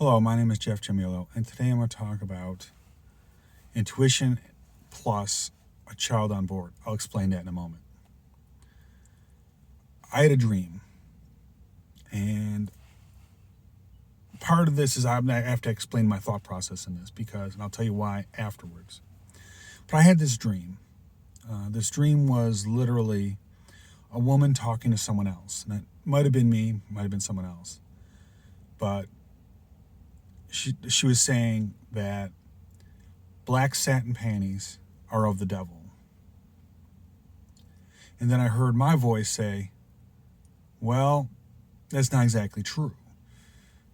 Hello, my name is Jeff Jamilo, and today I'm going to talk about intuition plus a child on board. I'll explain that in a moment. I had a dream, and part of this is I have to explain my thought process in this and I'll tell you why afterwards. But I had this dream. This dream was literally a woman talking to someone else. And it might have been me, might have been someone else. But she was saying that black satin panties are of the devil. And then I heard my voice say, well, that's not exactly true.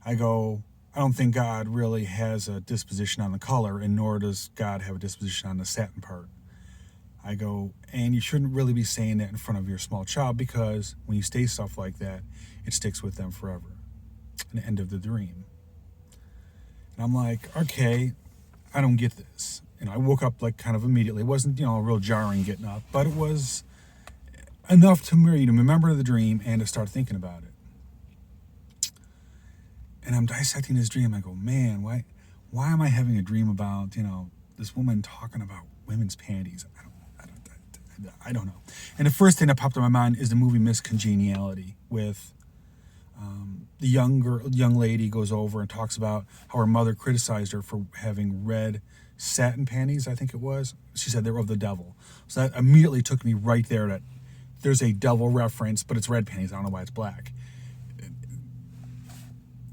I go, I don't think God really has a disposition on the color, and nor does God have a disposition on the satin part. I go, and you shouldn't really be saying that in front of your small child, because when you say stuff like that, it sticks with them forever. And the end of the dream. And I'm like, okay, I don't get this. And I woke up like kind of immediately. It wasn't, real jarring getting up, but it was enough to me to remember the dream and to start thinking about it. And I'm dissecting this dream. I go, man, why am I having a dream about, this woman talking about women's panties? I don't know. And the first thing that popped in my mind is the movie Miss Congeniality with the young lady goes over and talks about how her mother criticized her for having red satin panties, I think it was. She said they were of the devil. So that immediately took me right there that there's a devil reference, but it's red panties. I don't know why it's black.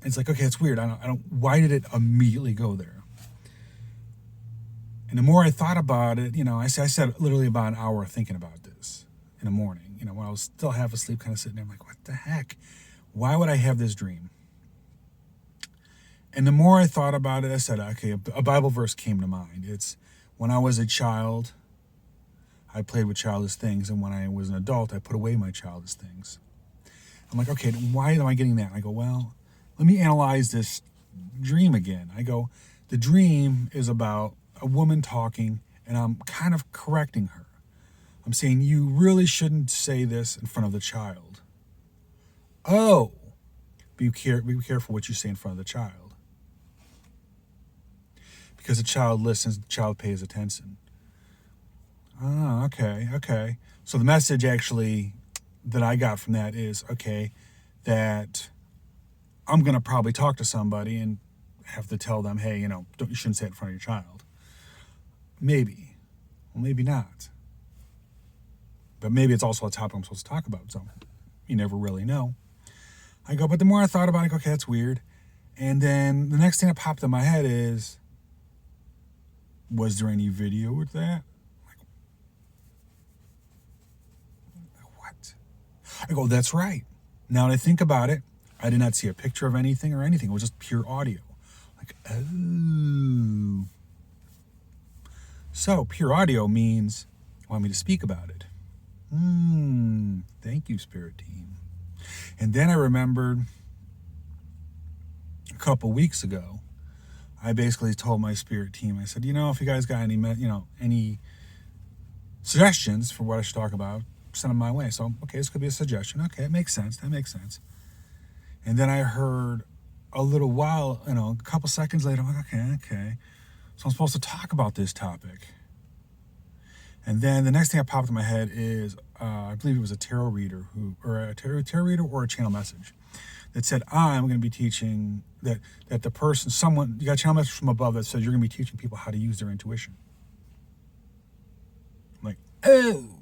It's like, okay, it's weird. Why did it immediately go there? And the more I thought about it, I said literally about an hour thinking about this in the morning, when I was still half asleep, kind of sitting there, I'm like, what the heck? Why would I have this dream? And the more I thought about it, I said, okay, a Bible verse came to mind. It's when I was a child, I played with childish things, and when I was an adult, I put away my childish things. I'm like, okay, why am I getting that? I go, well, let me analyze this dream again. I go, the dream is about a woman talking, and I'm kind of correcting her. I'm saying, you really shouldn't say this in front of the child. Oh, be careful what you say in front of the child. Because the child listens, the child pays attention. Oh, okay. So the message actually that I got from that is, okay, that I'm going to probably talk to somebody and have to tell them, hey, you shouldn't say it in front of your child. Maybe. Well, maybe not. But maybe it's also a topic I'm supposed to talk about, so you never really know. I go, but the more I thought about it, I go, okay, that's weird. And then the next thing that popped in my head is, was there any video with that? Like, what? I go, that's right. Now that I think about it, I did not see a picture of anything or anything. It was just pure audio. Like, oh. So pure audio means you want me to speak about it. Thank you, Spirit Team. And then I remembered a couple weeks ago, I basically told my Spirit Team, I said, if you guys got any suggestions for what I should talk about, send them my way. So, okay, this could be a suggestion. Okay, it makes sense. That makes sense. And then I heard a little while, a couple seconds later, I'm like, okay. So I'm supposed to talk about this topic. And then the next thing that popped in my head is, I believe it was a tarot reader or a channel message that said, I'm going to be teaching that the person, you got a channel message from above that says you're going to be teaching people how to use their intuition. I'm like, oh,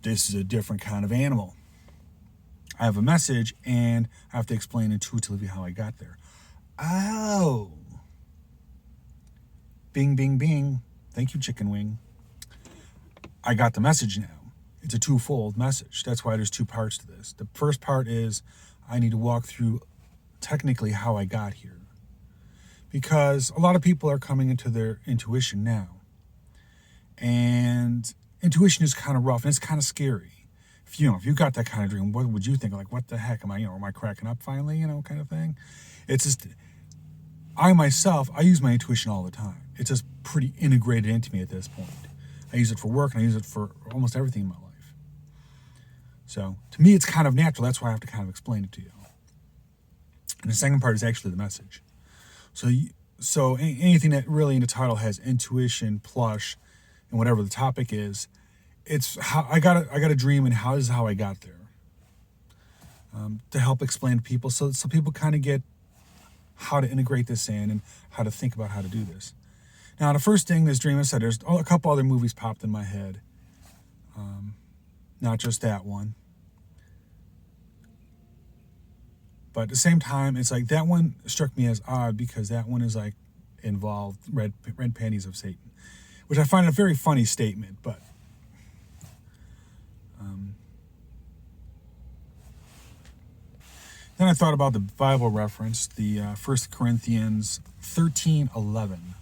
this is a different kind of animal. I have a message and I have to explain intuitively how I got there. Oh. Bing, bing, bing. Thank you, Chicken Wing. I got the message now. It's a twofold message. That's why there's two parts to this. The first part is I need to walk through technically how I got here. Because a lot of people are coming into their intuition now. And intuition is kind of rough and it's kind of scary. If you got that kind of dream, what would you think? Like, what the heck? Am I cracking up finally? Kind of thing. It's just, I myself, I use my intuition all the time. It's just pretty integrated into me at this point. I use it for work and I use it for almost everything in my life. So to me, it's kind of natural. That's why I have to kind of explain it to you. And the second part is actually the message. So anything that really in the title has intuition, plush, and whatever the topic is, it's how I got a dream, and this is how I got there. To help explain to people, so people kind of get how to integrate this in and how to think about how to do this. Now, the first thing this dream, I said, there's a couple other movies popped in my head, not just that one. But at the same time, it's like that one struck me as odd because that one is like involved red panties of Satan, which I find a very funny statement. But then I thought about the Bible reference, the 1 Corinthians 13:11.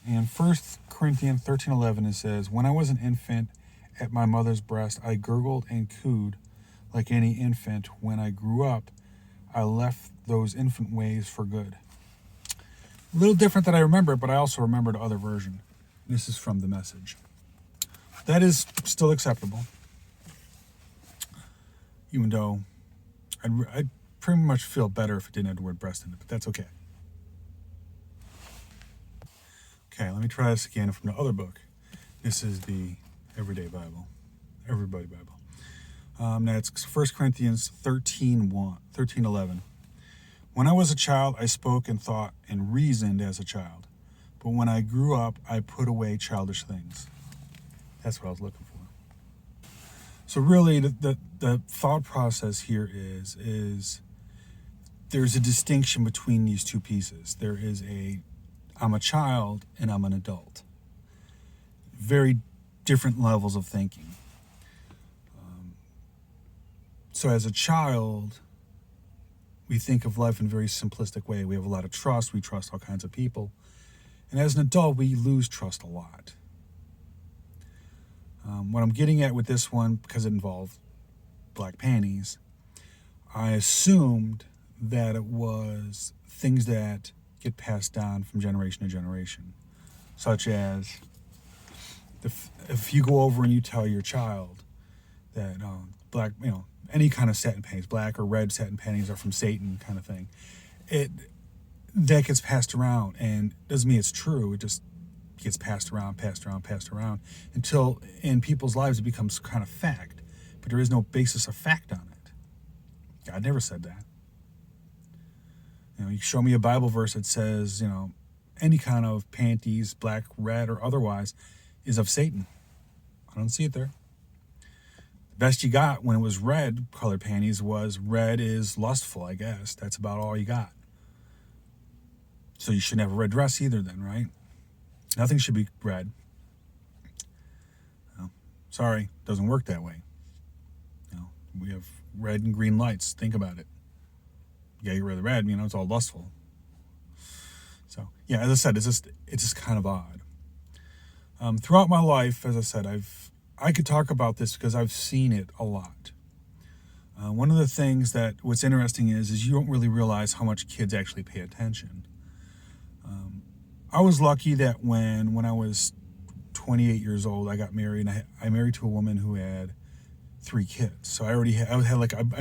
And 1 Corinthians 13:11, it says, "When I was an infant at my mother's breast, I gurgled and cooed like any infant. When I grew up, I left those infant ways for good." A little different than I remember, but I also remember the other version. This is from the Message. That is still acceptable, even though I'd pretty much feel better if it didn't have the word breast in it, but that's okay. Okay, let me try this again from the other book. This is the Everyday Bible, Everybody Bible. That's 1 Corinthians 13:11. "When I was a child, I spoke and thought and reasoned as a child. But when I grew up, I put away childish things." That's what I was looking for. So really, the thought process here is there's a distinction between these two pieces. There is I'm a child and I'm an adult. Very different levels of thinking. So as a child, we think of life in a very simplistic way. We have a lot of trust. We trust all kinds of people. And as an adult, we lose trust a lot. What I'm getting at with this one, because it involved black panties, I assumed that it was things that get passed down from generation to generation, such as if you go over and you tell your child that black, any kind of satin panties, black or red satin panties are from Satan, kind of thing, that gets passed around, and doesn't mean it's true. It just gets passed around until in people's lives it becomes kind of fact, but there is no basis of fact on it. God never said that. You show me a Bible verse that says, any kind of panties, black, red, or otherwise, is of Satan. I don't see it there. The best you got when it was red colored panties was red is lustful, I guess. That's about all you got. So you shouldn't have a red dress either then, right? Nothing should be red. Sorry, doesn't work that way. We have red and green lights. Think about it. You gotta get rid of the red, it's all lustful. So, yeah, as I said, it's just kind of odd. Throughout my life, as I said, I could talk about this because I've seen it a lot. One of the things what's interesting is you don't really realize how much kids actually pay attention. I was lucky that when I was 28 years old, I got married, and I married to a woman who had 3 kids. So I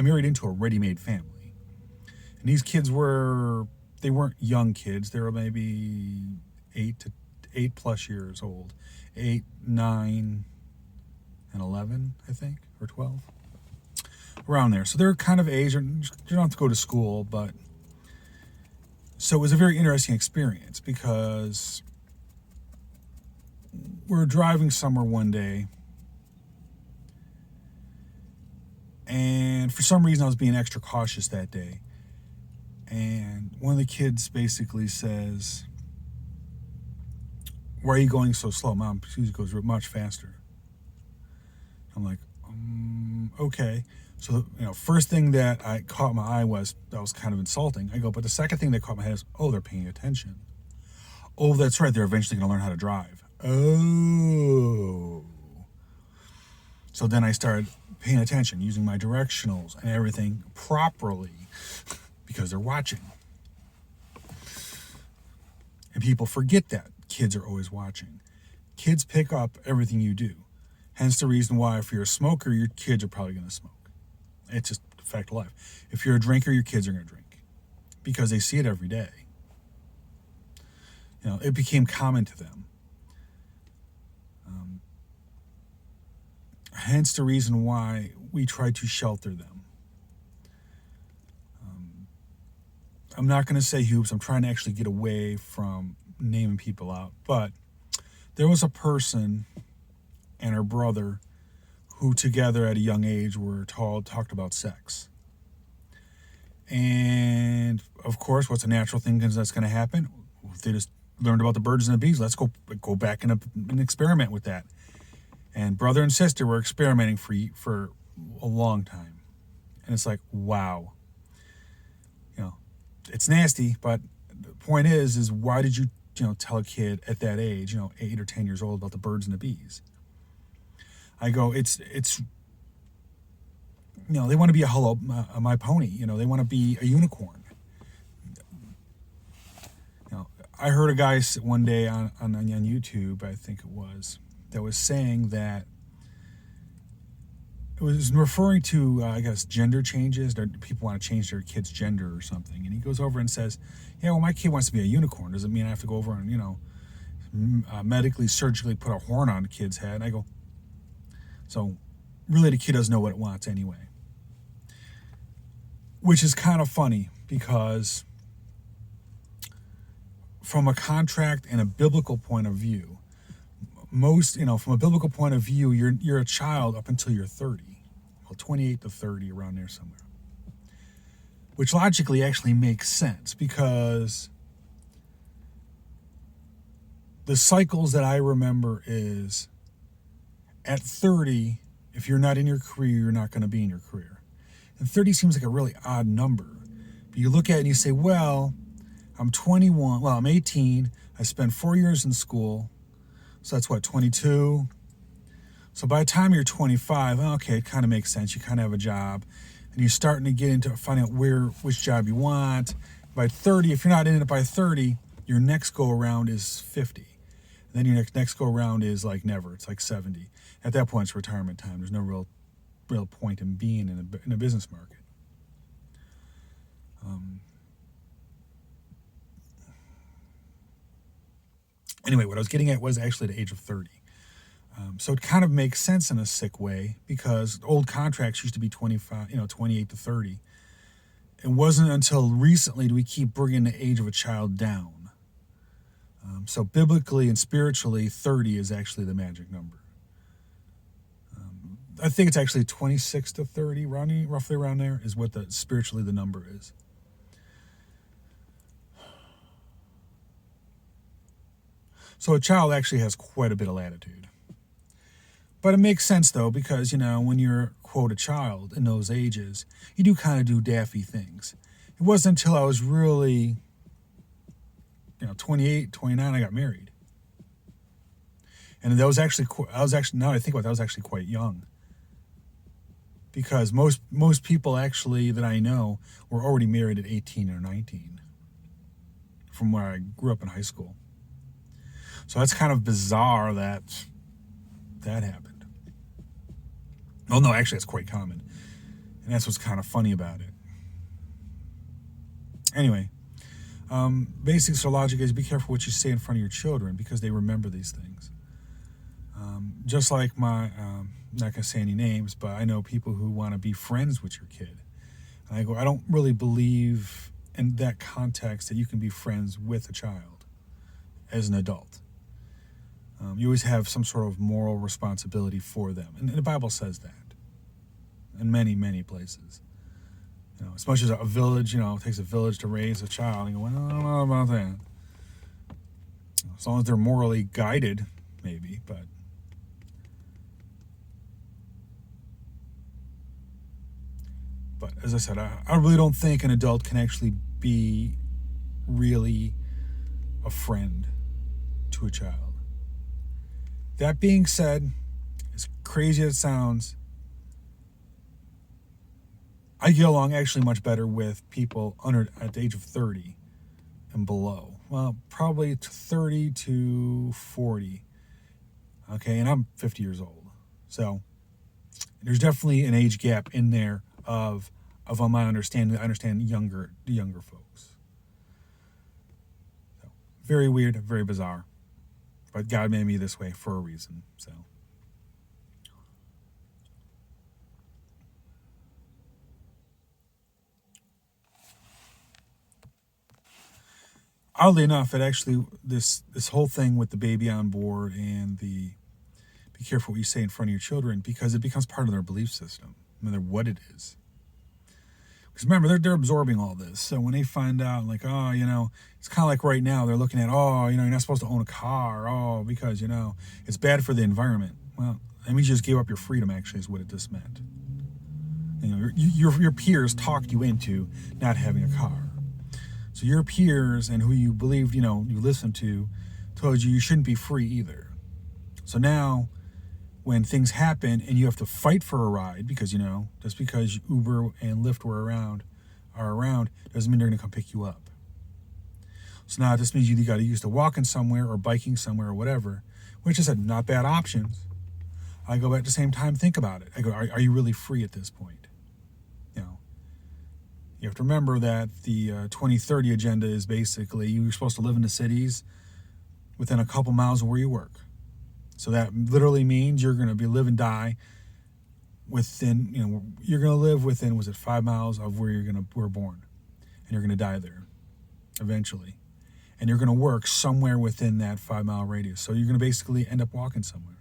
married into a ready-made family. And these kids they weren't young kids. They were maybe 8 plus years old. 8, 9, and 11, I think, or 12. Around there. So they're kind of age, you don't have to go to school, but so it was a very interesting experience because we're driving somewhere one day, and for some reason I was being extra cautious that day. And one of the kids basically says, "Why are you going so slow?" Mom, she goes much faster. I'm like, okay. So, first thing that I caught my eye that was kind of insulting. I go, but the second thing that caught my head is, they're paying attention. Oh, that's right. They're eventually going to learn how to drive. Oh. So then I started paying attention, using my directionals and everything properly because they're watching. And people forget that. Kids are always watching. Kids pick up everything you do. Hence the reason why if you're a smoker, your kids are probably going to smoke. It's just fact of life. If you're a drinker, your kids are going to drink because they see it every day. It became common to them. Hence the reason why we try to shelter them. I'm not going to say hoops. I'm trying to actually get away from naming people out. But there was a person and her brother who together at a young age were talked about sex. And of course, what's a natural thing that's going to happen? They just learned about the birds and the bees. Let's go back and experiment with that. And brother and sister were experimenting for a long time. And it's like, wow. It's nasty, but the point is why did you tell a kid at that age, 8 or 10 years old, about the birds and the bees? I go, it's they want to be a Hello My Pony. They want to be a unicorn. I heard a guy one day on YouTube, I think it was, that was saying that it was referring to, I guess, gender changes. People want to change their kid's gender or something. And he goes over and says, my kid wants to be a unicorn. Does it mean I have to go over and, medically, surgically put a horn on the kid's head? And I go, so really the kid doesn't know what it wants anyway. Which is kind of funny because from a contract and a biblical point of view, from a biblical point of view, you're a child up until you're 30. Well, 28 to 30, around there somewhere. Which logically actually makes sense because the cycles that I remember is at 30, if you're not in your career, you're not going to be in your career. And 30 seems like a really odd number. But you look at it and you say, well, I'm 21. Well, I'm 18. I spent 4 years in school. So that's 22. So by the time you're 25, okay, it kind of makes sense. You kind of have a job. And you're starting to get into finding out which job you want. By 30, if you're not in it by 30, your next go around is 50. And then your next go around is like never. It's like 70. At that point, it's retirement time. There's no real point in being in a business market. Anyway, what I was getting at was actually the age of 30. So it kind of makes sense in a sick way because old contracts used to be 25, 28 to 30. It wasn't until recently do we keep bringing the age of a child down. So biblically and spiritually, 30 is actually the magic number. I think it's actually 26 to 30, roughly around there, is what spiritually the number is. So a child actually has quite a bit of latitude. But it makes sense, though, because, when you're, quote, a child in those ages, you do kind of do daffy things. It wasn't until I was really, 28, 29, I got married. And that was actually, now that I think about it, that was actually quite young. Because most people actually that I know were already married at 18 or 19 from where I grew up in high school. So that's kind of bizarre that happened. Oh, no, actually, it's quite common. And that's what's kind of funny about it. Anyway, basics or logic is be careful what you say in front of your children because they remember these things. Just like I'm not going to say any names, but I know people who want to be friends with your kid. And I go, I don't really believe in that context that you can be friends with a child as an adult. You always have some sort of moral responsibility for them. And the Bible says that in many, many places. As much as a village, it takes a village to raise a child. You go, well, I don't know about that. As long as they're morally guided, maybe, but as I said, I really don't think an adult can actually be really a friend to a child. That being said, as crazy as it sounds, I get along actually much better with people at the age of 30 and below. Well, probably 30 to 40. Okay, and I'm 50 years old. So there's definitely an age gap in there of of my understanding. I understand the younger folks. So, very weird, very bizarre. But God made me this way for a reason. So. Oddly enough, it actually this whole thing with the baby on board and the be careful what you say in front of your children, because it becomes part of their belief system, no matter what it is. Because remember, they're absorbing all this. So when they find out, like, oh, it's kind of like right now they're looking at, oh, you're not supposed to own a car, oh, because it's bad for the environment. Well, that means you just gave up your freedom. Actually, is what it just meant. Your peers talked you into not having a car. So your peers and who you believed, you listened to, told you shouldn't be free either. So now, when things happen and you have to fight for a ride, because just because Uber and Lyft are around, doesn't mean they're going to come pick you up. So now this means you got to use to walking somewhere or biking somewhere or whatever, which is not bad options. I go back at the same time, think about it. I go, are you really free at this point? You have to remember that the 2030 agenda is basically you're supposed to live in the cities within a couple miles of where you work. So that literally means you're going to be live and die within, you're going to live within, 5 miles of where we're born. And you're going to die there eventually. And you're going to work somewhere within that 5-mile radius. So you're going to basically end up walking somewhere.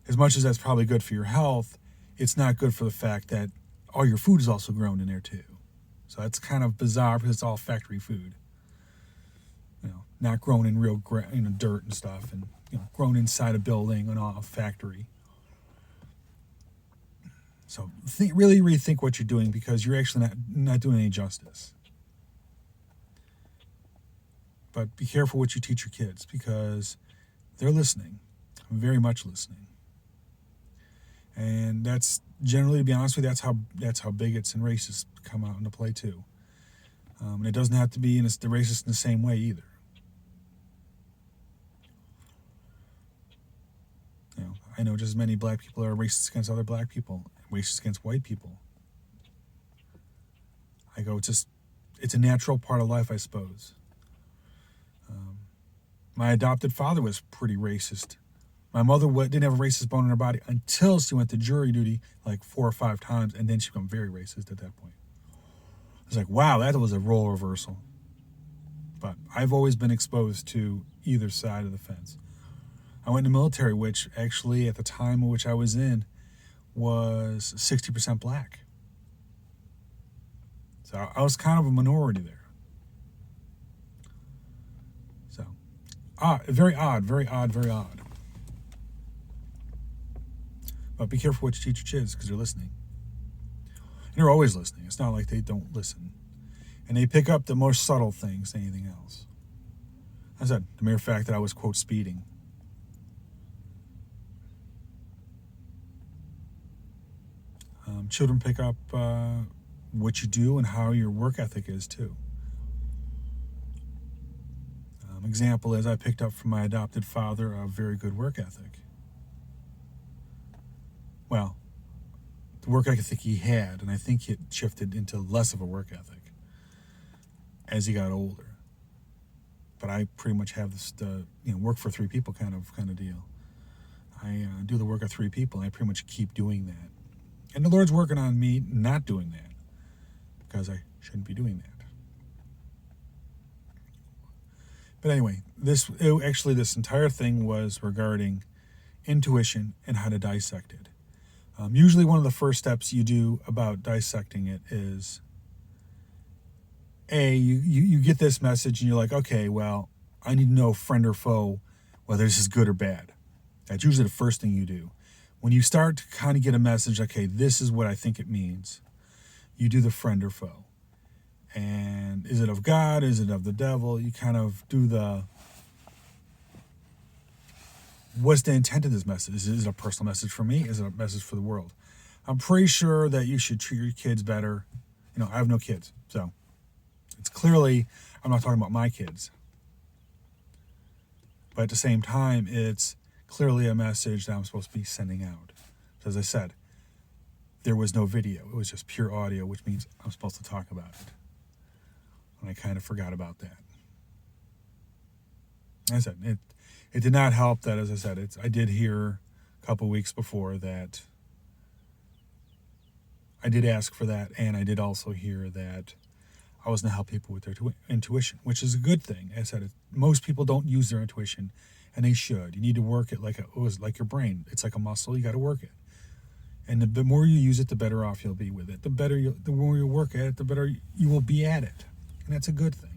As much as that's probably good for your health, it's not good for the fact that all your food is also grown in there too. So that's kind of bizarre because it's all factory food. Not grown in real dirt and stuff, and grown inside a building and all a factory. So really rethink what you're doing, because you're actually not doing any justice. But be careful what you teach your kids, because they're listening, very much listening. And that's generally, to be honest with you, that's how bigots and racists come out into play too. And it doesn't have to be the racist in the same way either. I know just as many black people are racist against other black people, racist against white people. I go, it's a natural part of life, I suppose. My adopted father was pretty racist. My mother didn't have a racist bone in her body until she went to jury duty like 4 or 5 times, and then she became very racist at that point. I was like, wow, that was a role reversal. But I've always been exposed to either side of the fence. I went in the military, which actually at the time in which I was in was 60% black. So I was kind of a minority there. So, very odd. But be careful what you teach your kids, because they're listening. And they're always listening. It's not like they don't listen. And they pick up the more subtle things than anything else. As I said, the mere fact that I was, quote, speeding. Children pick up what you do and how your work ethic is, too. Example is I picked up from my adopted father a very good work ethic. Well, the work ethic he had, and I think it shifted into less of a work ethic as he got older. But I pretty much have this, work for 3 people kind of deal. I do the work of 3 people, and I pretty much keep doing that. And the Lord's working on me not doing that, because I shouldn't be doing that. But anyway, this entire thing was regarding intuition and how to dissect it. Usually one of the first steps you do about dissecting it is, you get this message and you're like, okay, well, I need to know, friend or foe, whether this is good or bad. That's usually the first thing you do. When you start to kind of get a message, okay, this is what I think it means, you do the friend or foe. And is it of God? Is it of the devil? You kind of do what's the intent of this message? Is it a personal message for me? Is it a message for the world? I'm pretty sure that you should treat your kids better. I have no kids, so it's clearly, I'm not talking about my kids. But at the same time, it's clearly a message that I'm supposed to be sending out. So as I said, there was no video. It was just pure audio, which means I'm supposed to talk about it. And I kind of forgot about that. As I said, it did not help that, as I said, I did hear a couple weeks before that I did ask for that, and I did also hear that I was going to help people with their intuition, which is a good thing. As I said, most people don't use their intuition, and they should. You need to work it like your brain. It's like a muscle. You got to work it. And the more you use it, the better off you'll be with it. The more you work at it, the better you will be at it. And that's a good thing.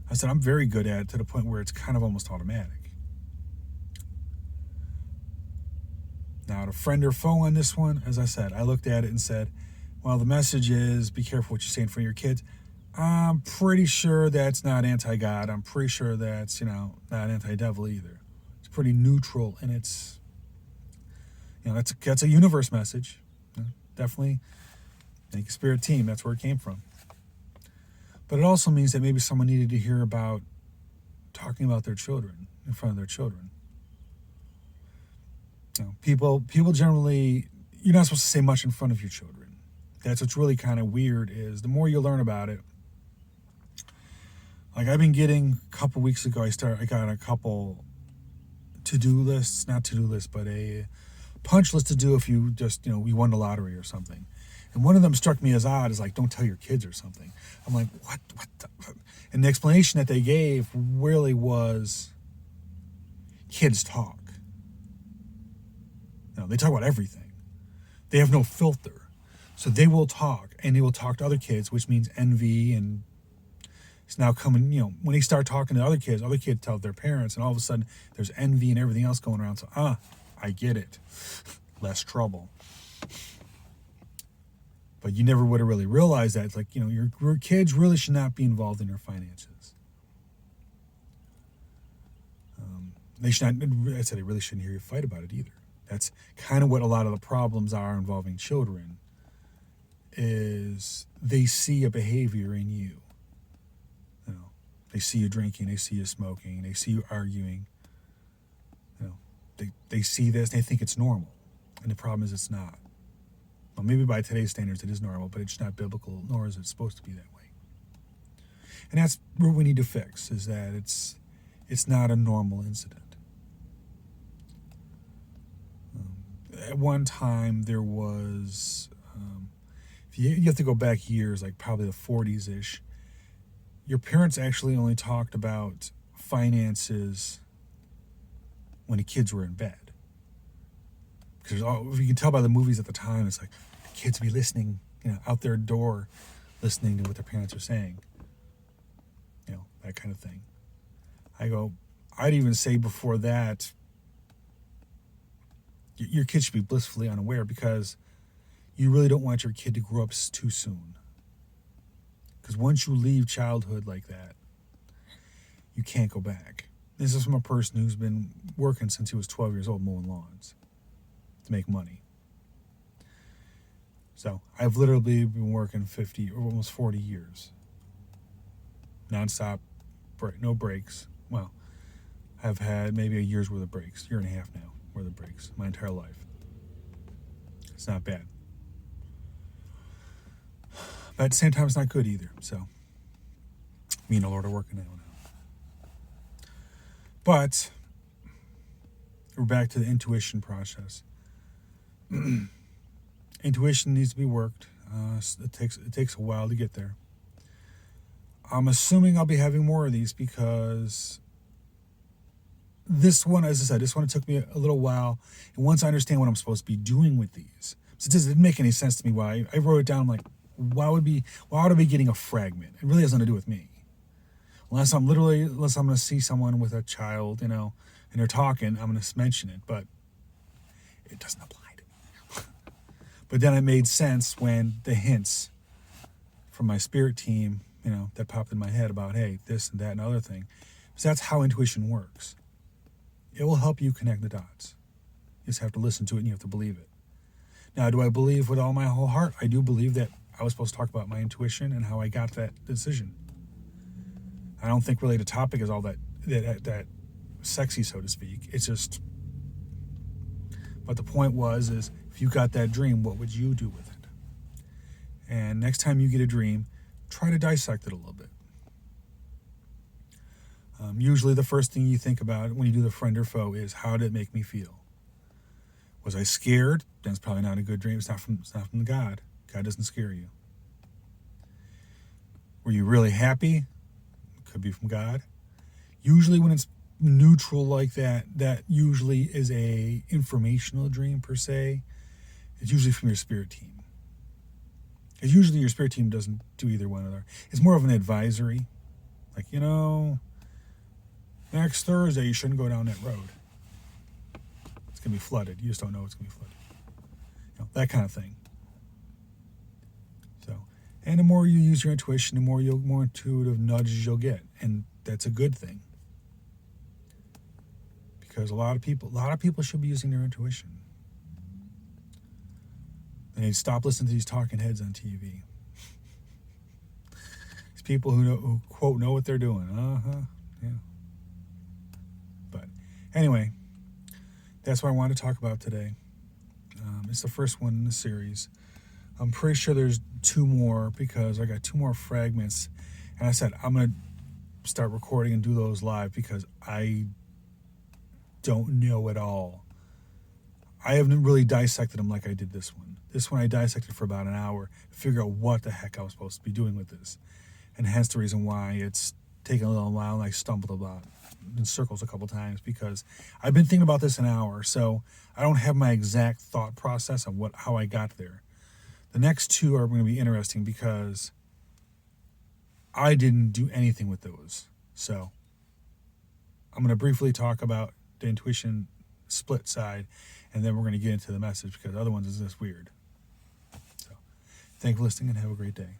I said, I'm very good at it to the point where it's kind of almost automatic. Now, to friend or foe on this one, as I said, I looked at it and said, well, the message is be careful what you say in front of your kids. I'm pretty sure that's not anti-God. I'm pretty sure that's, not anti-devil either. It's pretty neutral, and it's, that's a universe message. Definitely make a spirit team. That's where it came from. But it also means that maybe someone needed to hear about talking about their children in front of their children. People generally, you're not supposed to say much in front of your children. That's what's really kind of weird is the more you learn about it. Like I've been getting a couple weeks ago, I got a couple to-do lists, not to-do lists, but a punch list to do if you just, we won the lottery or something. And one of them struck me as odd, is like, don't tell your kids or something. I'm like, what the? And the explanation that they gave really was kids talk. They talk about everything. They have no filter. So they will talk, and they will talk to other kids, which means envy, and it's now coming, when they start talking to other kids tell their parents, and all of a sudden there's envy and everything else going around. So, I get it. Less trouble. But you never would have really realized that. It's like, your kids really should not be involved in your finances. They should not, I said they really shouldn't hear you fight about it either. That's kind of what a lot of the problems are involving children, is they see a behavior in you. They see you drinking, they see you smoking, they see you arguing. They see this, and they think it's normal. And the problem is it's not. Well, maybe by today's standards it is normal, but it's not biblical, nor is it supposed to be that way. And that's what we need to fix, is that it's not a normal incident. At one time, there was, you have to go back years, like probably the 40s-ish. Your parents actually only talked about finances when the kids were in bed. Because you can tell by the movies at the time, it's like the kids be listening, out their door, listening to what their parents are saying. That kind of thing. I'd even say before that, your kid should be blissfully unaware, because you really don't want your kid to grow up too soon. Because once you leave childhood like that, you can't go back. This is from a person who's been working since he was 12 years old mowing lawns to make money. So I've literally been working 50 or almost 40 years. Non-stop, no breaks. Well, I've had maybe a year's worth of breaks, year and a half now worth of breaks, my entire life. It's not bad. But at the same time, it's not good either. So, me and the Lord are working that one out. But, we're back to the intuition process. Intuition needs to be worked. It takes a while to get there. I'm assuming I'll be having more of these, because this one, as I said, it took me a little while. And once I understand what I'm supposed to be doing with these, it didn't make any sense to me why. I wrote it down like, why would I be getting a fragment? It really has nothing to do with me. Unless I'm going to see someone with a child, and they're talking, I'm going to mention it, but it doesn't apply to me. But then it made sense when the hints from my spirit team, that popped in my head about, hey, this and that and other thing. So that's how intuition works. It will help you connect the dots. You just have to listen to it, and you have to believe it. Now, do I believe with all my whole heart? I do believe that I was supposed to talk about my intuition and how I got that decision. I don't think really the topic is all that sexy, so to speak. It's just, but the point is If you got that dream, what would you do with it? And next time you get a dream, try to dissect it a little bit. Usually the first thing you think about when you do the friend or foe is, how did it make me feel? Was I scared? That's probably not a good dream. It's not from God. God doesn't scare you. Were you really happy? Could be from God. Usually when it's neutral like that, that usually is a informational dream per se. It's usually from your spirit team. Because usually your spirit team doesn't do either one of them. It's more of an advisory. Like, next Thursday you shouldn't go down that road. It's going to be flooded. You just don't know it's going to be flooded. That kind of thing. So, and the more you use your intuition, the more intuitive nudges you'll get. And that's a good thing. Because a lot of people should be using their intuition. They need to stop listening to these talking heads on TV. These people who quote know what they're doing. Yeah. But anyway, that's what I wanted to talk about today. It's the first one in the series. I'm pretty sure there's 2 more because I got 2 more fragments. And I said I'm going to start recording and do those live because I don't know at all. I haven't really dissected them like I did this one. This one I dissected for about an hour to figure out what the heck I was supposed to be doing with this. And hence the reason why it's taken a little while and I stumbled about in circles a couple times because I've been thinking about this an hour, so I don't have my exact thought process on how I got there. The next 2 are going to be interesting because I didn't do anything with those. So I'm going to briefly talk about the intuition split side, and then we're going to get into the message because the other ones is just weird. So thank you for listening and have a great day.